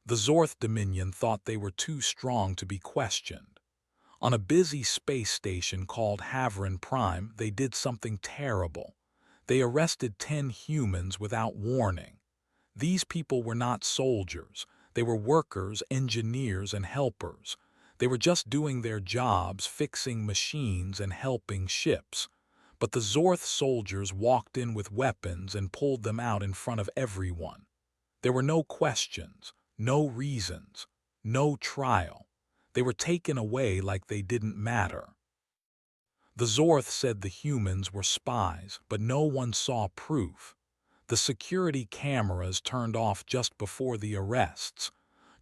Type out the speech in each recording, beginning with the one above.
The Zorth Dominion thought they were too strong to be questioned. On a busy space station called Havrin Prime, they did something terrible. They arrested 10 humans without warning. These people were not soldiers. They were workers, engineers, and helpers. They were just doing their jobs, fixing machines and helping ships. But the Zorth soldiers walked in with weapons and pulled them out in front of everyone. There were no questions, no reasons, no trial. They were taken away like they didn't matter. The Zorth said the humans were spies, but no one saw proof. The security cameras turned off just before the arrests.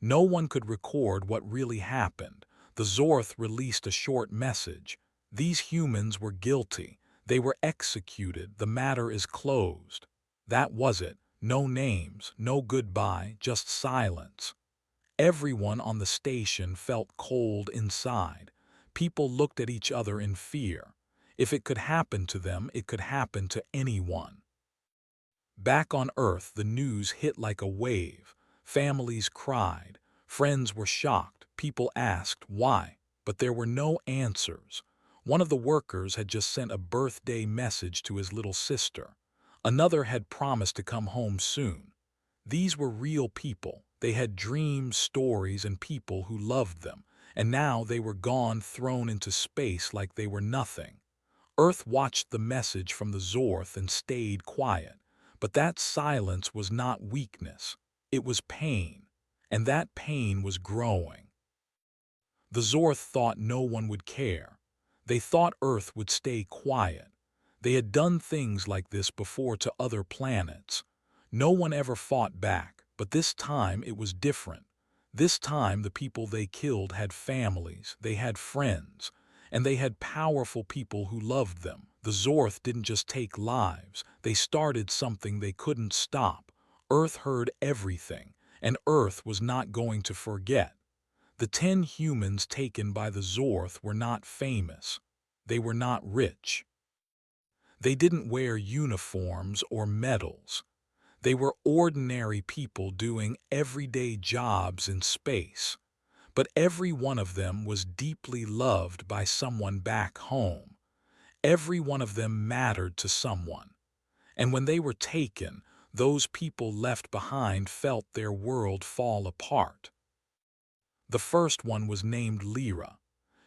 No one could record what really happened. The Zorth released a short message. These humans were guilty. They were executed. The matter is closed. That was it. No names, no goodbye, just silence. Everyone on the station felt cold inside. People looked at each other in fear. If it could happen to them, it could happen to anyone. Back on Earth, the news hit like a wave. Families cried. Friends were shocked. People asked why, but there were no answers. One of the workers had just sent a birthday message to his little sister. Another had promised to come home soon. These were real people. They had dreams, stories, and people who loved them, and now they were gone, thrown into space like they were nothing. Earth watched the message from the Zorth and stayed quiet. But that silence was not weakness. It was pain, and that pain was growing. The Zorth thought no one would care. They thought Earth would stay quiet. They had done things like this before to other planets. No one ever fought back, but this time it was different. This time the people they killed had families, they had friends, and they had powerful people who loved them. The Zorth didn't just take lives, they started something they couldn't stop. Earth heard everything, and Earth was not going to forget. The 10 humans taken by the Zorth were not famous. They were not rich. They didn't wear uniforms or medals. They were ordinary people doing everyday jobs in space. But every one of them was deeply loved by someone back home. Every one of them mattered to someone. And when they were taken, those people left behind felt their world fall apart. The first one was named Lyra.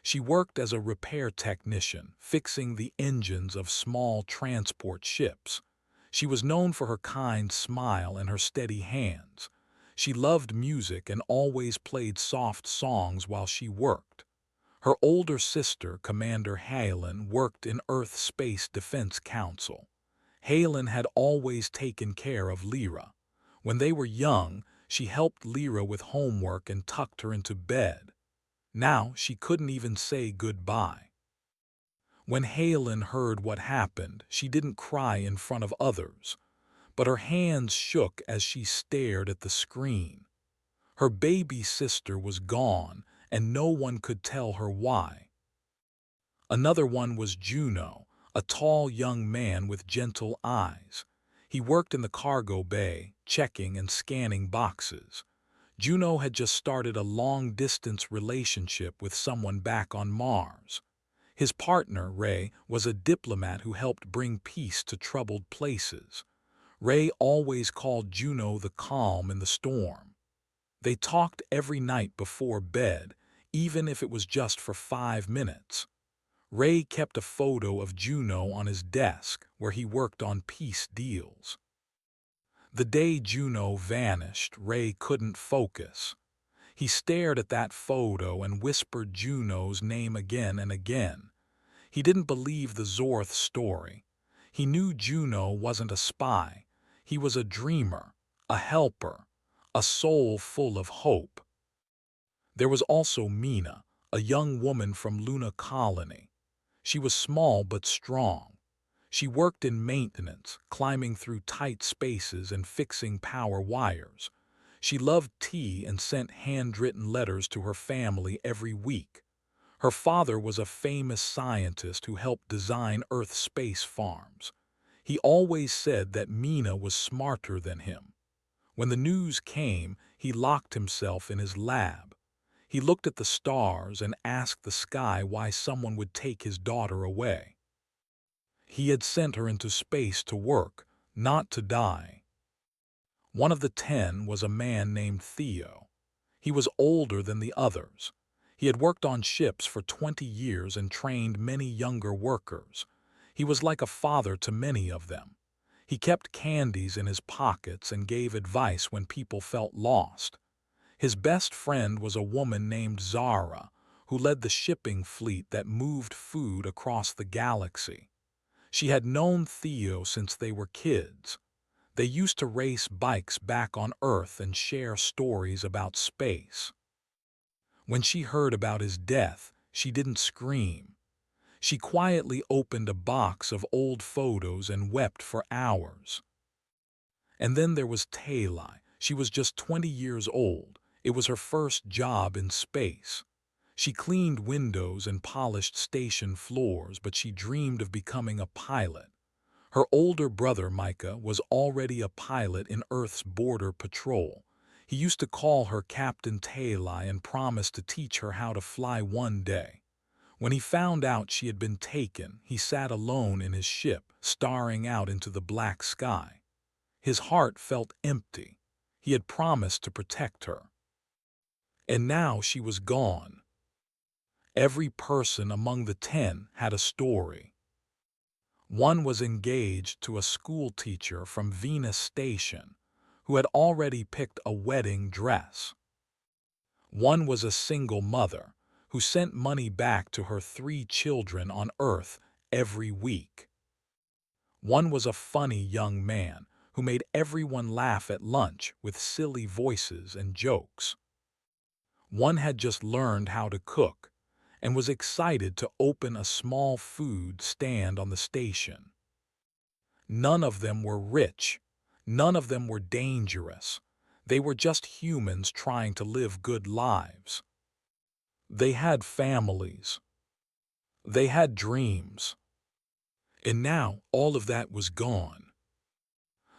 She worked as a repair technician, fixing the engines of small transport ships. She was known for her kind smile and her steady hands. She loved music and always played soft songs while she worked. Her older sister, Commander Halen, worked in Earth Space Defense Council. Halen had always taken care of Lyra. When they were young, she helped Lyra with homework and tucked her into bed. Now she couldn't even say goodbye. When Halen heard what happened, she didn't cry in front of others, but her hands shook as she stared at the screen. Her baby sister was gone, and no one could tell her why. Another one was Juno, a tall young man with gentle eyes. He worked in the cargo bay, checking and scanning boxes. Juno had just started a long-distance relationship with someone back on Mars. His partner, Ray, was a diplomat who helped bring peace to troubled places. Ray always called Juno the calm in the storm. They talked every night before bed, even if it was just for 5 minutes. Ray kept a photo of Juno on his desk where he worked on peace deals. The day Juno vanished, Ray couldn't focus. He stared at that photo and whispered Juno's name again and again. He didn't believe the Zorth story. He knew Juno wasn't a spy. He was a dreamer, a helper, a soul full of hope. There was also Mina, a young woman from Luna Colony. She was small but strong. She worked in maintenance, climbing through tight spaces and fixing power wires. She loved tea and sent handwritten letters to her family every week. Her father was a famous scientist who helped design Earth space farms. He always said that Mina was smarter than him. When the news came, he locked himself in his lab. He looked at the stars and asked the sky why someone would take his daughter away. He had sent her into space to work, not to die. One of the 10 was a man named Theo. He was older than the others. He had worked on ships for 20 years and trained many younger workers. He was like a father to many of them. He kept candies in his pockets and gave advice when people felt lost. His best friend was a woman named Zara, who led the shipping fleet that moved food across the galaxy. She had known Theo since they were kids. They used to race bikes back on Earth and share stories about space. When she heard about his death, she didn't scream. She quietly opened a box of old photos and wept for hours. And then there was Taylai. She was just 20 years old. It was her first job in space. She cleaned windows and polished station floors, but she dreamed of becoming a pilot. Her older brother, Micah, was already a pilot in Earth's border patrol. He used to call her Captain Taylai and promised to teach her how to fly one day. When he found out she had been taken, he sat alone in his ship, staring out into the black sky. His heart felt empty. He had promised to protect her. And now she was gone. Every person among the 10 had a story. One was engaged to a school teacher from Venus Station, who had already picked a wedding dress. One was a single mother, who sent money back to her 3 children on Earth every week. One was a funny young man, who made everyone laugh at lunch with silly voices and jokes. One had just learned how to cook, and was excited to open a small food stand on the station. None of them were rich. None of them were dangerous. They were just humans trying to live good lives. They had families. They had dreams. And now all of that was gone.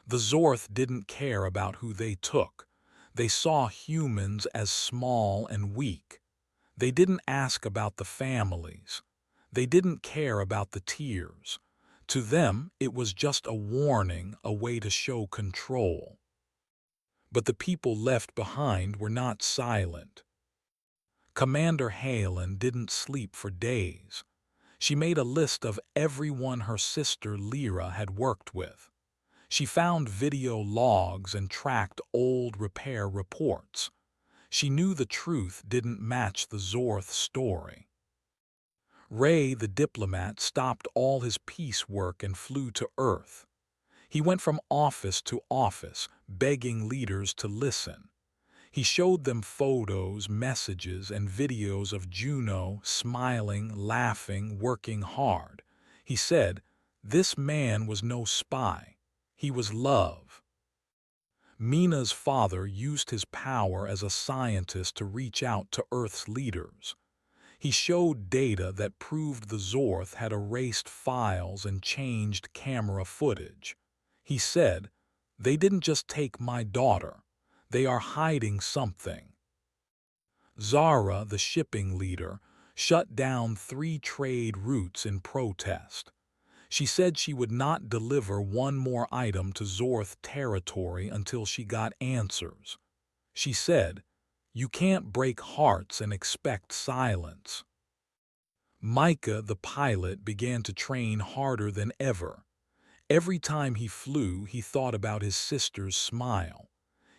The Zorth didn't care about who they took. They saw humans as small and weak. They didn't ask about the families. They didn't care about the tears. To them, it was just a warning, a way to show control. But the people left behind were not silent. Commander Halen didn't sleep for days. She made a list of everyone her sister Lyra had worked with. She found video logs and tracked old repair reports. She knew the truth didn't match the Zorth story. Ray, the diplomat, stopped all his peace work and flew to Earth. He went from office to office, begging leaders to listen. He showed them photos, messages, and videos of Juno smiling, laughing, working hard. He said, "This man was no spy. He was love." Mina's father used his power as a scientist to reach out to Earth's leaders. He showed data that proved the Zorth had erased files and changed camera footage. He said, "They didn't just take my daughter. They are hiding something." Zara, the shipping leader, shut down 3 trade routes in protest. She said she would not deliver one more item to Zorth territory until she got answers. She said, "You can't break hearts and expect silence." Micah, the pilot, began to train harder than ever. Every time he flew, he thought about his sister's smile.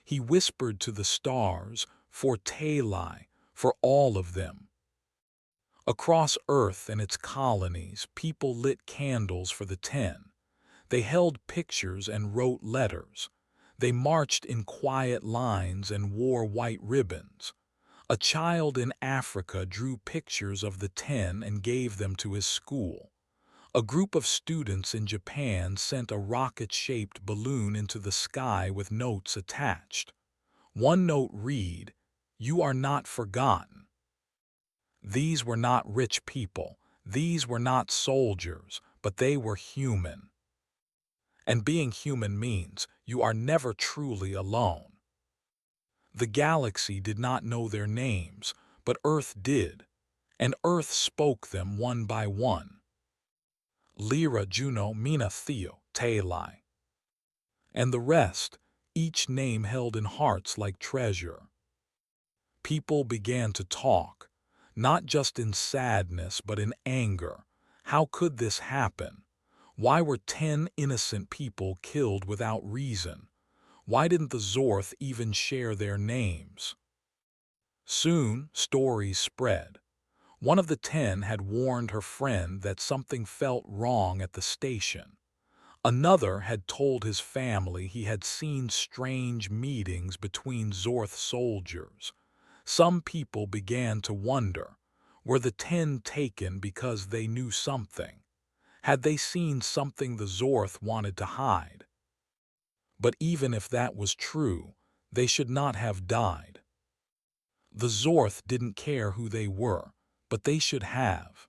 He whispered to the stars, "For Taylai, for all of them." Across Earth and its colonies, people lit candles for the 10. They held pictures and wrote letters. They marched in quiet lines and wore white ribbons. A child in Africa drew pictures of the 10 and gave them to his school. A group of students in Japan sent a rocket-shaped balloon into the sky with notes attached. One note read, "You are not forgotten." These were not rich people. These were not soldiers, but they were human. And being human means you are never truly alone. The galaxy did not know their names, but Earth did, and Earth spoke them one by one. Lyra, Juno, Mina, Theo, Talai. And the rest, each name held in hearts like treasure. People began to talk, not just in sadness but in anger. How could this happen? Why were 10 innocent people killed without reason? Why didn't the Zorth even share their names? Soon, stories spread. One of the 10 had warned her friend that something felt wrong at the station. Another had told his family he had seen strange meetings between Zorth soldiers. Some people began to wonder, were the 10 taken because they knew something? Had they seen something the Zorth wanted to hide? But even if that was true, they should not have died. The Zorth didn't care who they were, but they should have.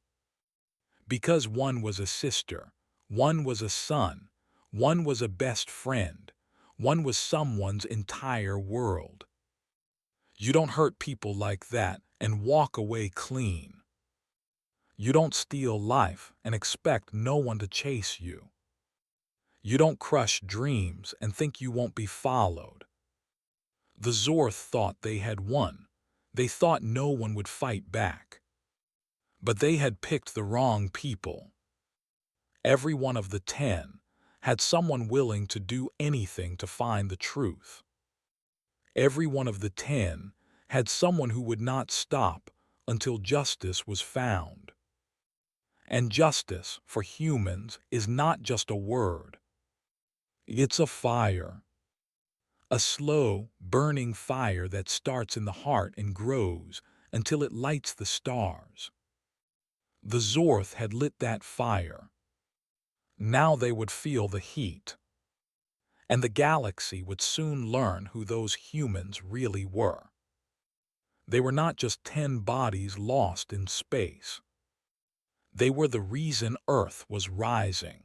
Because one was a sister, one was a son, one was a best friend, one was someone's entire world. You don't hurt people like that and walk away clean. You don't steal life and expect no one to chase you. You don't crush dreams and think you won't be followed. The Zorth thought they had won. They thought no one would fight back. But they had picked the wrong people. Every one of the 10 had someone willing to do anything to find the truth. Every one of the 10 had someone who would not stop until justice was found. And justice, for humans, is not just a word. It's a fire. A slow, burning fire that starts in the heart and grows until it lights the stars. The Zorth had lit that fire. Now they would feel the heat. And the galaxy would soon learn who those humans really were. They were not just 10 bodies lost in space. They were the reason Earth was rising.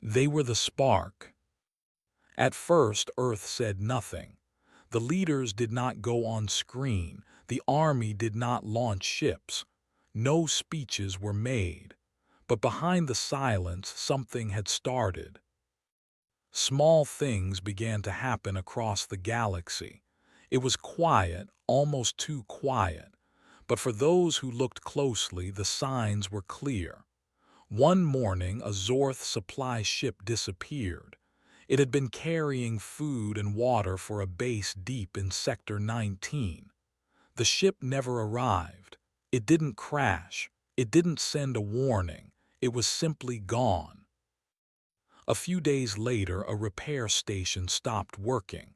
They were the spark. At first, Earth said nothing. The leaders did not go on screen. The army did not launch ships. No speeches were made. But behind the silence, something had started. Small things began to happen across the galaxy. It was quiet, almost too quiet. But for those who looked closely, the signs were clear. One morning, a Zorth supply ship disappeared. It had been carrying food and water for a base deep in Sector 19. The ship never arrived. It didn't crash. It didn't send a warning. It was simply gone. A few days later, a repair station stopped working.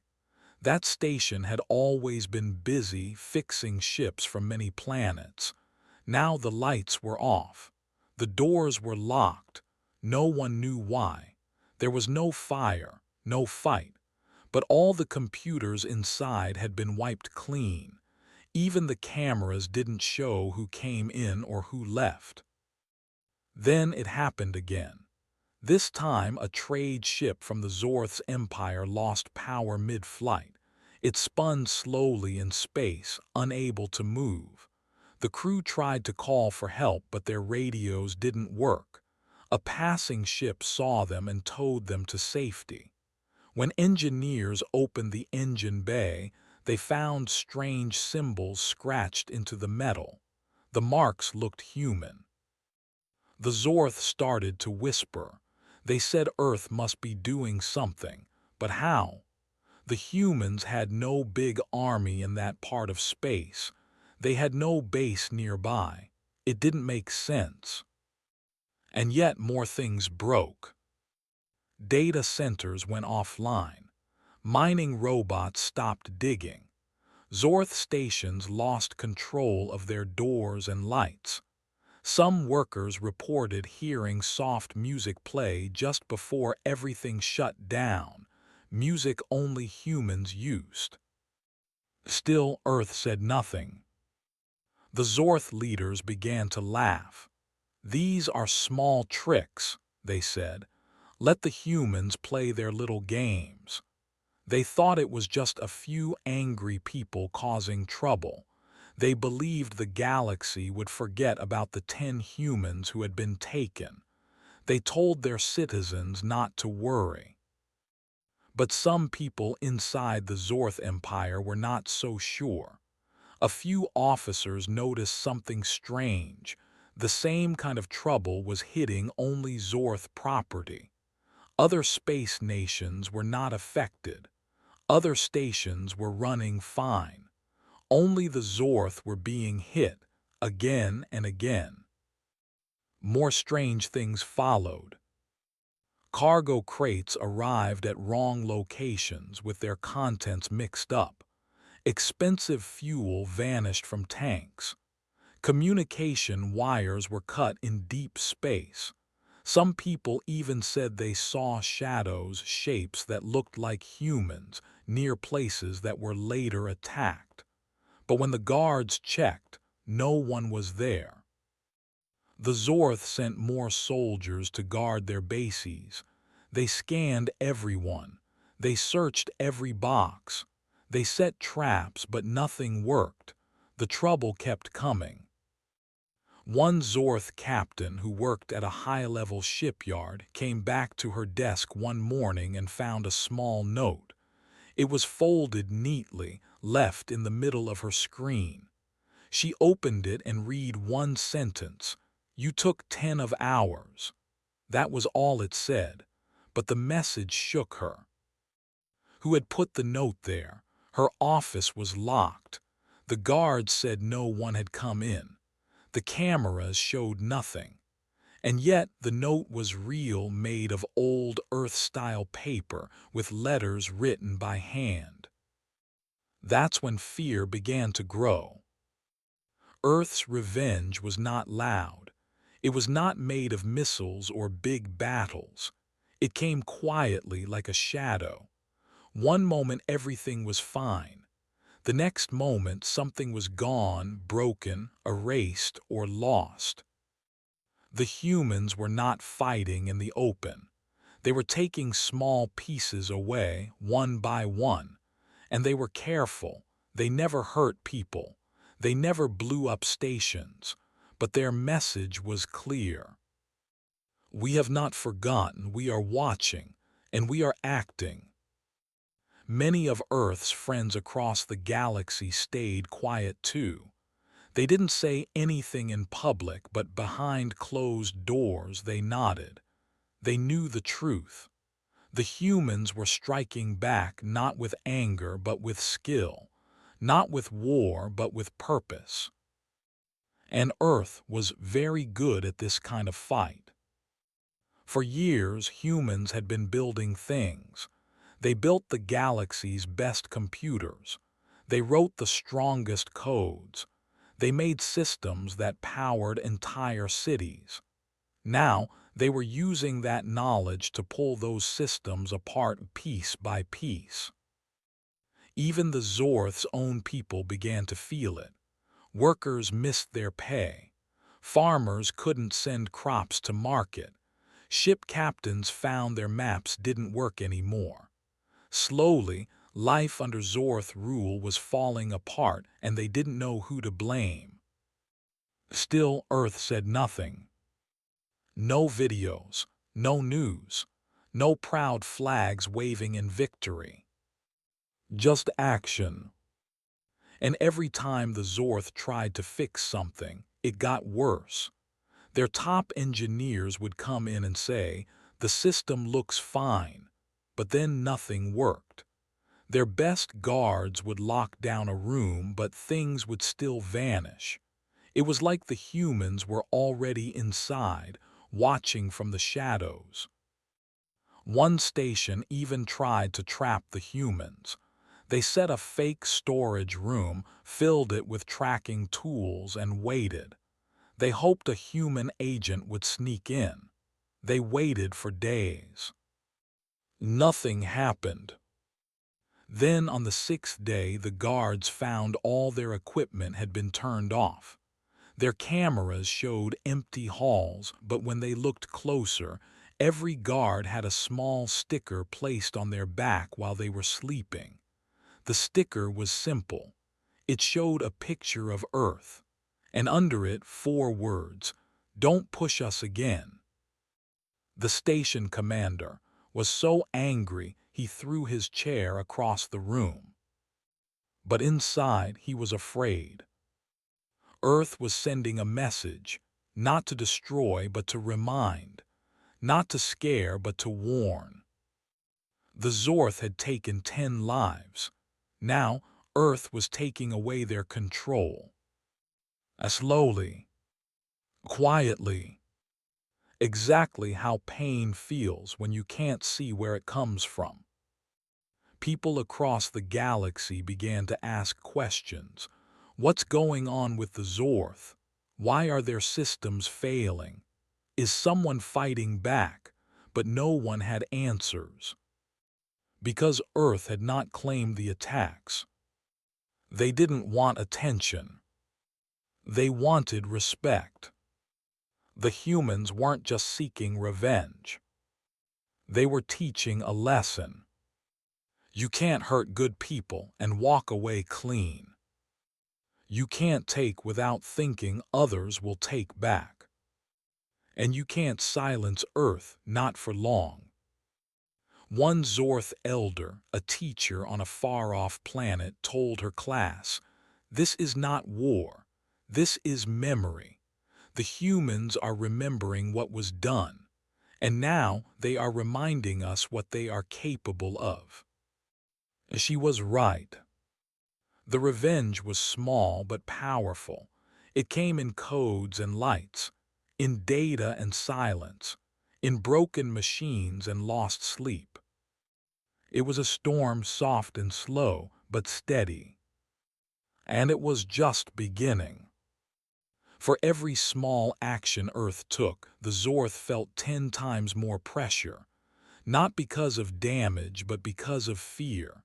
That station had always been busy fixing ships from many planets. Now the lights were off. The doors were locked. No one knew why. There was no fire, no fight. But all the computers inside had been wiped clean. Even the cameras didn't show who came in or who left. Then it happened again. This time, a trade ship from the Zorth's empire lost power mid-flight. It spun slowly in space, unable to move. The crew tried to call for help, but their radios didn't work. A passing ship saw them and towed them to safety. When engineers opened the engine bay, they found strange symbols scratched into the metal. The marks looked human. The Zorth started to whisper. They said Earth must be doing something, but how? The humans had no big army in that part of space. They had no base nearby. It didn't make sense. And yet more things broke. Data centers went offline. Mining robots stopped digging. Zorth stations lost control of their doors and lights. Some workers reported hearing soft music play just before everything shut down, music only humans used. Still, Earth said nothing. The Zorth leaders began to laugh. "These are small tricks," they said. Let the humans play their little games. They thought it was just a few angry people causing trouble. They believed the galaxy would forget about the 10 humans who had been taken. They told their citizens not to worry. But some people inside the Zorth Empire were not so sure. A few officers noticed something strange. The same kind of trouble was hitting only Zorth property. Other space nations were not affected. Other stations were running fine. Only the Zorth were being hit, again and again. More strange things followed. Cargo crates arrived at wrong locations with their contents mixed up. Expensive fuel vanished from tanks. Communication wires were cut in deep space. Some people even said they saw shadows, shapes that looked like humans, near places that were later attacked. But when the guards checked, no one was there. The Zorth sent more soldiers to guard their bases. They scanned everyone. They searched every box. They set traps, but nothing worked. The trouble kept coming. One Zorth captain who worked at a high-level shipyard came back to her desk one morning and found a small note. It was folded neatly, left in the middle of her screen. She opened it and read one sentence. "You took 10 of ours." That was all it said, but the message shook her. Who had put the note there? Her office was locked. The guards said no one had come in. The cameras showed nothing. And yet the note was real, made of old Earth-style paper with letters written by hand. That's when fear began to grow. Earth's revenge was not loud. It was not made of missiles or big battles. It came quietly like a shadow. One moment everything was fine. The next moment something was gone, broken, erased, or lost. The humans were not fighting in the open. They were taking small pieces away, one by one. And they were careful. They never hurt people. They never blew up stations. But their message was clear. We have not forgotten, we are watching, and we are acting. Many of Earth's friends across the galaxy stayed quiet too. They didn't say anything in public, but behind closed doors they nodded. They knew the truth. The humans were striking back, not with anger but with skill, not with war but with purpose. And Earth was very good at this kind of fight. For years, humans had been building things. They built the galaxy's best computers. They wrote the strongest codes. They made systems that powered entire cities. Now, they were using that knowledge to pull those systems apart piece by piece. Even the Zorth's own people began to feel it. Workers missed their pay. Farmers couldn't send crops to market. Ship captains found their maps didn't work anymore. Slowly, life under Zorth rule was falling apart, and they didn't know who to blame. Still, Earth said nothing. No videos, no news, no proud flags waving in victory. Just action. And every time the Zorth tried to fix something, it got worse. Their top engineers would come in and say, "The system looks fine," but then nothing worked. Their best guards would lock down a room, but things would still vanish. It was like the humans were already inside, watching from the shadows. One station even tried to trap the humans. They set a fake storage room, filled it with tracking tools, and waited. They hoped a human agent would sneak in. They waited for days. Nothing happened. Then on the 6th day, the guards found all their equipment had been turned off. Their cameras showed empty halls, but when they looked closer, Every guard had a small sticker placed on their back while they were sleeping. The sticker was simple. It showed a picture of Earth, and under it 4 words, "Don't push us again." The station commander was so angry he threw his chair across the room. But inside he was afraid. Earth was sending a message, not to destroy but to remind, not to scare but to warn. The Zorth had taken 10 lives. Now Earth was taking away their control. Slowly, quietly, exactly how pain feels when you can't see where it comes from. People across the galaxy began to ask questions. What's going on with the Zorth? Why are their systems failing? Is someone fighting back? But no one had answers. Because Earth had not claimed the attacks. They didn't want attention. They wanted respect. The humans weren't just seeking revenge. They were teaching a lesson. You can't hurt good people and walk away clean. You can't take without thinking others will take back. And you can't silence Earth, not for long. One Zorth elder, a teacher on a far-off planet, told her class, "This is not war. This is memory. The humans are remembering what was done, and now they are reminding us what they are capable of." She was right. The revenge was small but powerful. It came in codes and lights, in data and silence, in broken machines and lost sleep. It was a storm soft and slow, but steady. And it was just beginning. For every small action Earth took, the Zorth felt 10 times more pressure, not because of damage, but because of fear.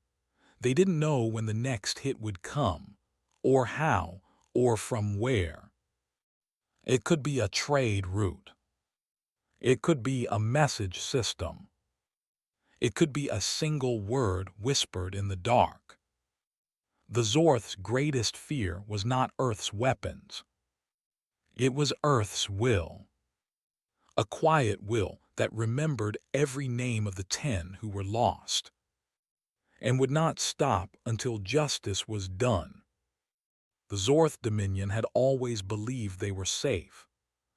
They didn't know when the next hit would come, or how, or from where. It could be a trade route. It could be a message system. It could be a single word whispered in the dark. The Zorth's greatest fear was not Earth's weapons. It was Earth's will. A quiet will that remembered every name of the 10 who were lost, and would not stop until justice was done. The Zorth Dominion had always believed they were safe.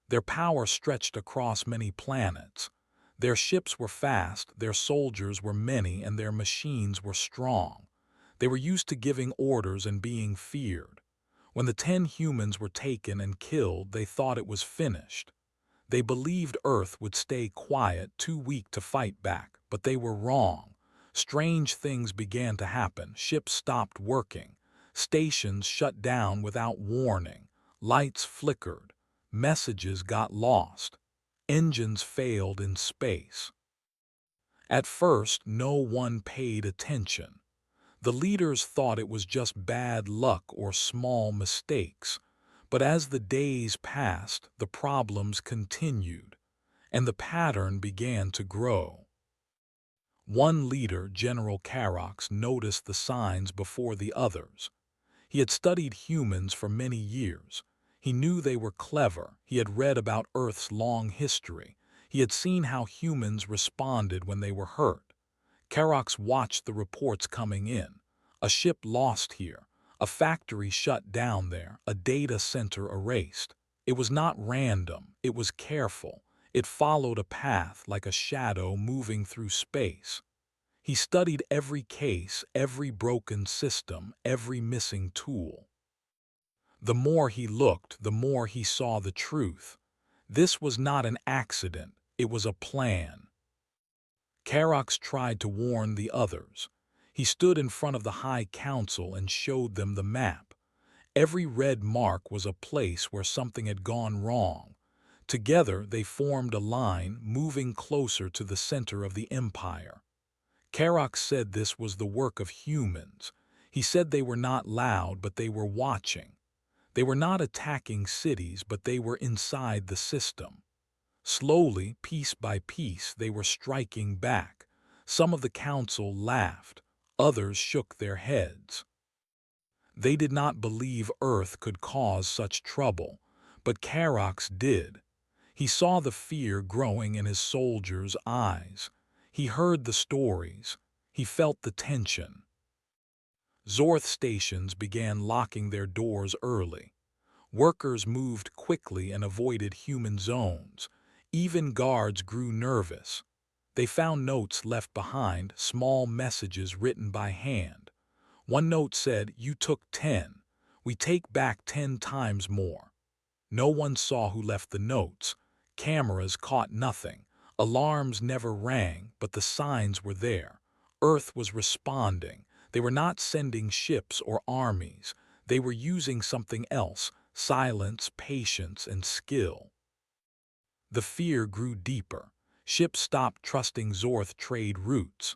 Their power stretched across many planets. Their ships were fast, their soldiers were many, and their machines were strong. They were used to giving orders and being feared. When the 10 humans were taken and killed, they thought it was finished. They believed Earth would stay quiet, too weak to fight back, but they were wrong. Strange things began to happen. Ships stopped working. Stations shut down without warning. Lights flickered. Messages got lost. Engines failed in space. At first, no one paid attention. The leaders thought it was just bad luck or small mistakes. But as the days passed, the problems continued, and the pattern began to grow. One leader, General Karox, noticed the signs before the others. He had studied humans for many years. He knew they were clever. He had read about Earth's long history. He had seen how humans responded when they were hurt. Karox watched the reports coming in. A ship lost here. A factory shut down there. A data center erased. It was not random. It was careful. It followed a path like a shadow moving through space. He studied every case, every broken system, every missing tool. The more he looked, the more he saw the truth. This was not an accident. It was a plan. Karox tried to warn the others. He stood in front of the High Council and showed them the map. Every red mark was a place where something had gone wrong. Together they formed a line, moving closer to the center of the empire. Karox said this was the work of humans. He said they were not loud, but they were watching. They were not attacking cities, but they were inside the system. Slowly, piece by piece, they were striking back. Some of the council laughed. Others shook their heads. They did not believe Earth could cause such trouble, but Karax did. He saw the fear growing in his soldiers' eyes. He heard the stories. He felt the tension. Zorth stations began locking their doors early. Workers moved quickly and avoided human zones. Even guards grew nervous. They found notes left behind, small messages written by hand. One note said, "You took 10. We take back 10 times more." No one saw who left the notes. Cameras caught nothing. Alarms never rang, but the signs were there. Earth was responding. They were not sending ships or armies. They were using something else: silence, patience, and skill. The fear grew deeper. Ships stopped trusting Zorth trade routes.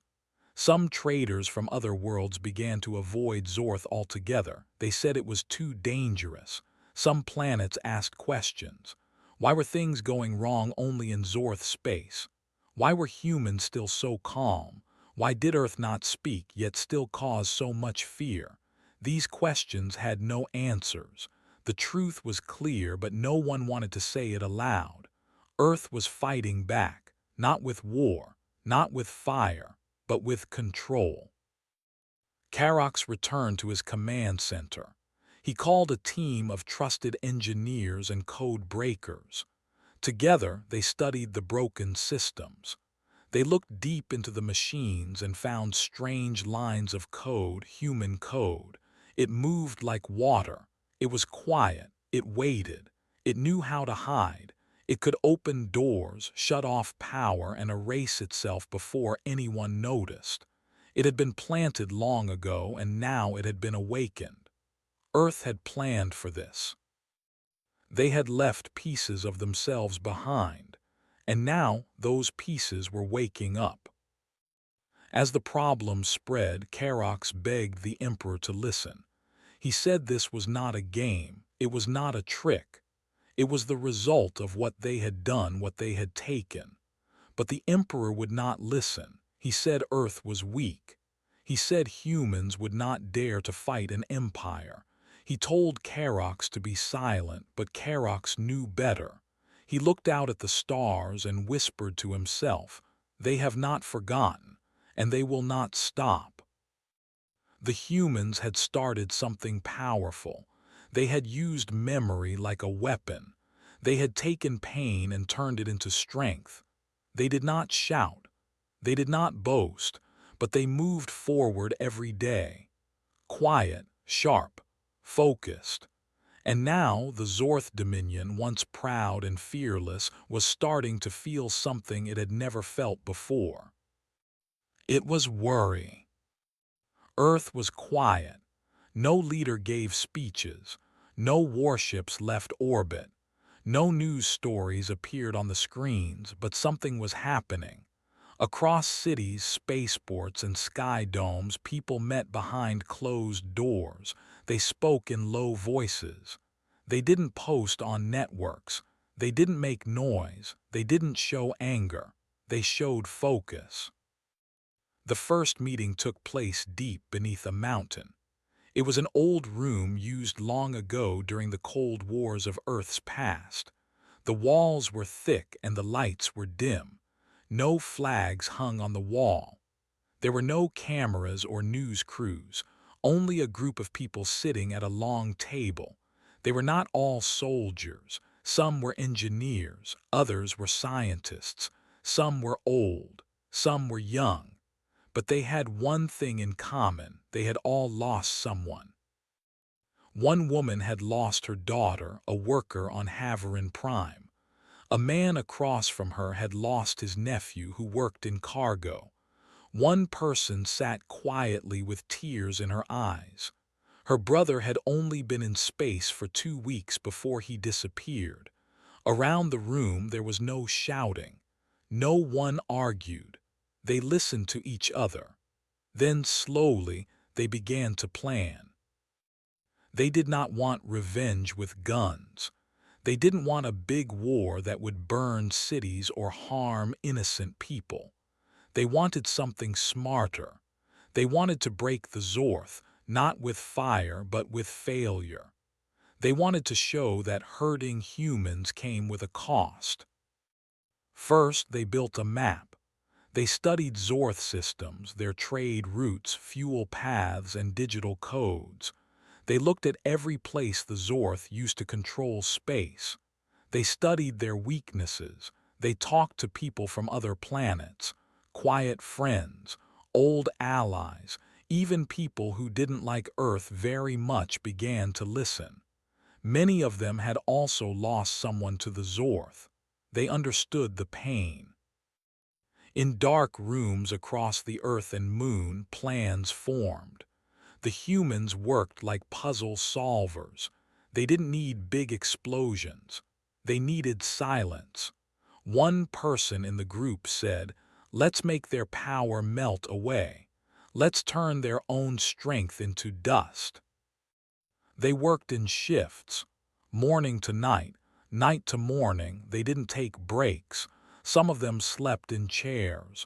Some traders from other worlds began to avoid Zorth altogether. They said it was too dangerous. Some planets asked questions. Why were things going wrong only in Zorth space? Why were humans still so calm? Why did Earth not speak, yet still cause so much fear? These questions had no answers. The truth was clear, but no one wanted to say it aloud. Earth was fighting back, not with war, not with fire, but with control. Karax returned to his command center. He called a team of trusted engineers and code breakers. Together, they studied the broken systems. They looked deep into the machines and found strange lines of code, human code. It moved like water. It was quiet. It waited. It knew how to hide. It could open doors, shut off power, and erase itself before anyone noticed. It had been planted long ago, and now it had been awakened. Earth had planned for this. They had left pieces of themselves behind, and now those pieces were waking up. As the problem spread, Karax begged the Emperor to listen. He said this was not a game, it was not a trick. It was the result of what they had done, what they had taken. But the Emperor would not listen. He said Earth was weak. He said humans would not dare to fight an empire. He told Karax to be silent, but Karax knew better. He looked out at the stars and whispered to himself, "They have not forgotten, and they will not stop." The humans had started something powerful. They had used memory like a weapon. They had taken pain and turned it into strength. They did not shout. They did not boast, but they moved forward every day. Quiet, sharp, focused. And now the Zorth Dominion, once proud and fearless, was starting to feel something it had never felt before. It was worry. Earth was quiet. No leader gave speeches. No warships left orbit. No news stories appeared on the screens, but something was happening. Across cities, spaceports, and sky domes, people met behind closed doors. They spoke in low voices. They didn't post on networks. They didn't make noise. They didn't show anger. They showed focus. The first meeting took place deep beneath a mountain. It was an old room used long ago during the Cold Wars of Earth's past. The walls were thick and the lights were dim. No flags hung on the wall. There were no cameras or news crews, only a group of people sitting at a long table. They were not all soldiers. Some were engineers, others were scientists, some were old, some were young. But they had one thing in common: they had all lost someone. One woman had lost her daughter, a worker on Haverin Prime. A man across from her had lost his nephew who worked in cargo. One person sat quietly with tears in her eyes. Her brother had only been in space for 2 weeks before he disappeared. Around the room there was no shouting. No one argued. They listened to each other. Then slowly they began to plan. They did not want revenge with guns. They didn't want a big war that would burn cities or harm innocent people. They wanted something smarter. They wanted to break the Zorth, not with fire but with failure. They wanted to show that hurting humans came with a cost. First, they built a map. They studied Zorth systems, their trade routes, fuel paths, and digital codes. They looked at every place the Zorth used to control space. They studied their weaknesses. They talked to people from other planets, quiet friends, old allies, even people who didn't like Earth very much began to listen. Many of them had also lost someone to the Zorth. They understood the pain. In dark rooms across the Earth and Moon, plans formed. The humans worked like puzzle solvers. They didn't need big explosions. They needed silence. One person in the group said, "Let's make their power melt away. Let's turn their own strength into dust." They worked in shifts, morning to night, night to morning. They didn't take breaks. Some of them slept in chairs.